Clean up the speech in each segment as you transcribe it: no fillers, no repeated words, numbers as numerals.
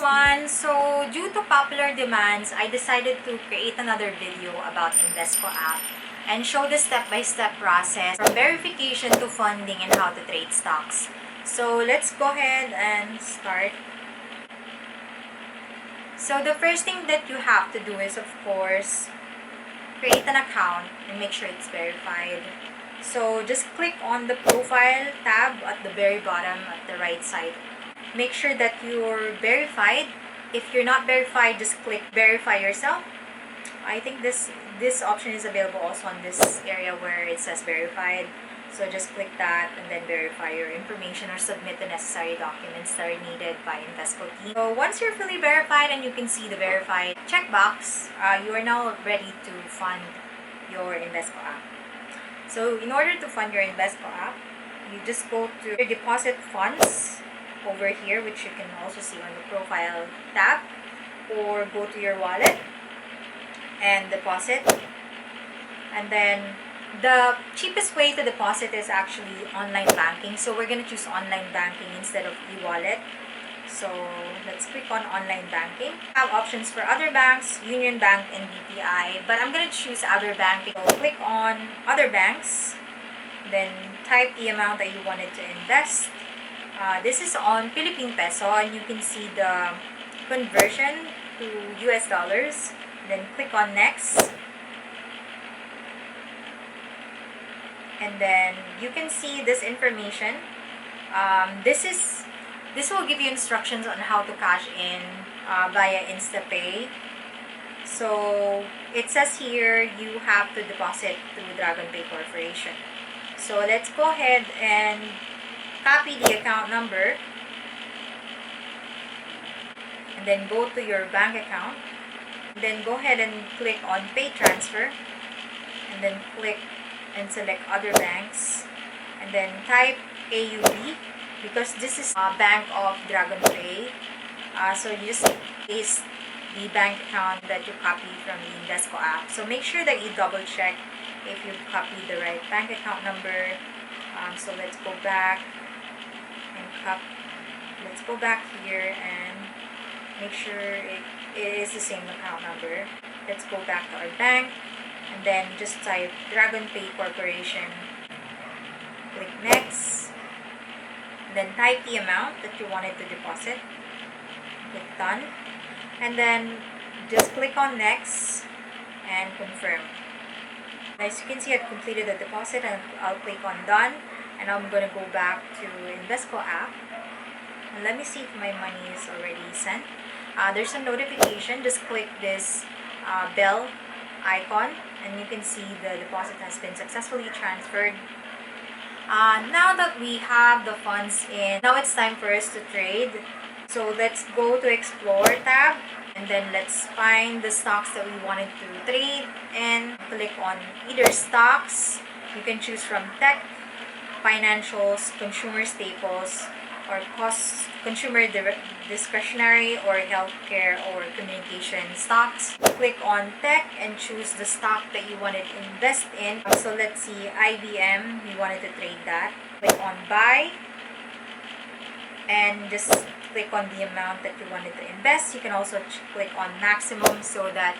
everyone! So, due to popular demands, I decided to create another video about Invesko app and show the step-by-step process from verification to funding and how to trade stocks. So, let's go ahead and start. So, the first thing that you have to do is, of course, create an account and make sure it's verified. So, just click on the profile tab at the very bottom at the right side. Make sure that you're verified. If you're not verified, just click verify yourself. I think this option is available also on this area where it says verified. So just click that and then verify your information or submit the necessary documents that are needed by Invesko team. So once you're fully verified and you can see the verified checkbox, you are now ready to fund your Invesko app. So in order to fund your Invesko app, you just go to your deposit funds over here, which you can also see on the profile tab, or go to your wallet and deposit. And then the cheapest way to deposit is actually online banking, so we're going to choose online banking instead of e-wallet. So let's click on online banking. We have options for other banks, Union Bank and BPI, but I'm going to choose other bank. So click on other banks, then type the amount that you wanted to invest. This is on Philippine peso, and you can see the conversion to US dollars. Then click on next. And then you can see this information. This will give you instructions on how to cash in via InstaPay. So it says here you have to deposit through DragonPay Corporation. So let's go ahead and copy the account number and then go to your bank account. Then go ahead and click on Pay Transfer and then click and select Other Banks and then type AUB because this is a bank of DragonPay. So you just paste the bank account that you copied from the Invesko app. So make sure that you double check if you copied the right bank account number. So let's go back and let's go back here and make sure it is the same account number. Let's go back to our bank and then just type DragonPay Corporation. Click next. And then type the amount that you wanted to deposit. Click done. And then just click on next and confirm. As you can see, I've completed the deposit and I'll click on done. And I'm going to go back to Invesko app. And let me see if my money is already sent. There's a notification. Just click this bell icon and you can see the deposit has been successfully transferred. Now that we have the funds in, now it's time for us to trade. So let's go to Explore tab and then let's find the stocks that we wanted to trade and click on either stocks. You can choose from tech, financials, consumer staples, or consumer discretionary or healthcare or communication stocks. Click on tech and choose the stock that you wanted to invest in. So let's see, IBM, we wanted to trade that. Click on buy and just click on the amount that you wanted to invest. You can also click on maximum so that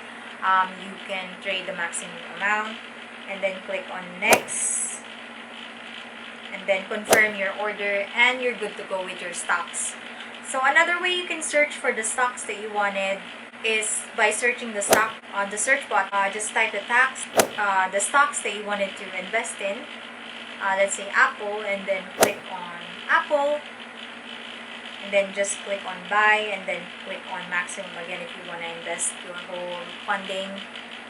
you can trade the maximum amount, and then click on next. And then confirm your order and you're good to go with your stocks. So another way you can search for the stocks that you wanted is by searching the stock on the search bar. Just type the stocks that you wanted to invest in. Let's say Apple, and then click on Apple. And then just click on buy and then click on maximum again if you want to invest your whole funding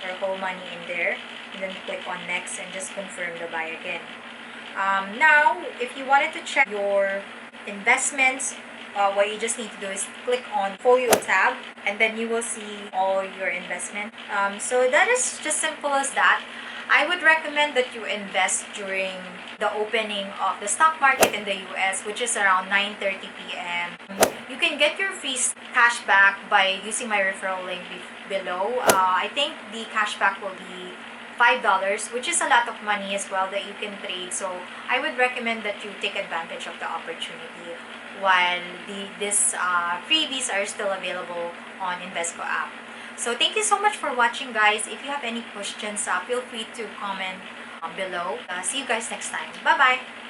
or whole money in there. And then click on next and just confirm the buy again. Now, if you wanted to check your investments, what you just need to do is click on Folio tab and then you will see all your investment. So that is just simple as that. I would recommend that you invest during the opening of the stock market in the US, which is around 9:30 p.m. You can get your free cash back by using my referral link below. I think the cashback will be $5, which is a lot of money as well that you can trade. So I would recommend that you take advantage of the opportunity while these freebies are still available on Invesko app. So thank you so much for watching, guys. If you have any questions, feel free to comment below. See you guys next time. Bye-bye!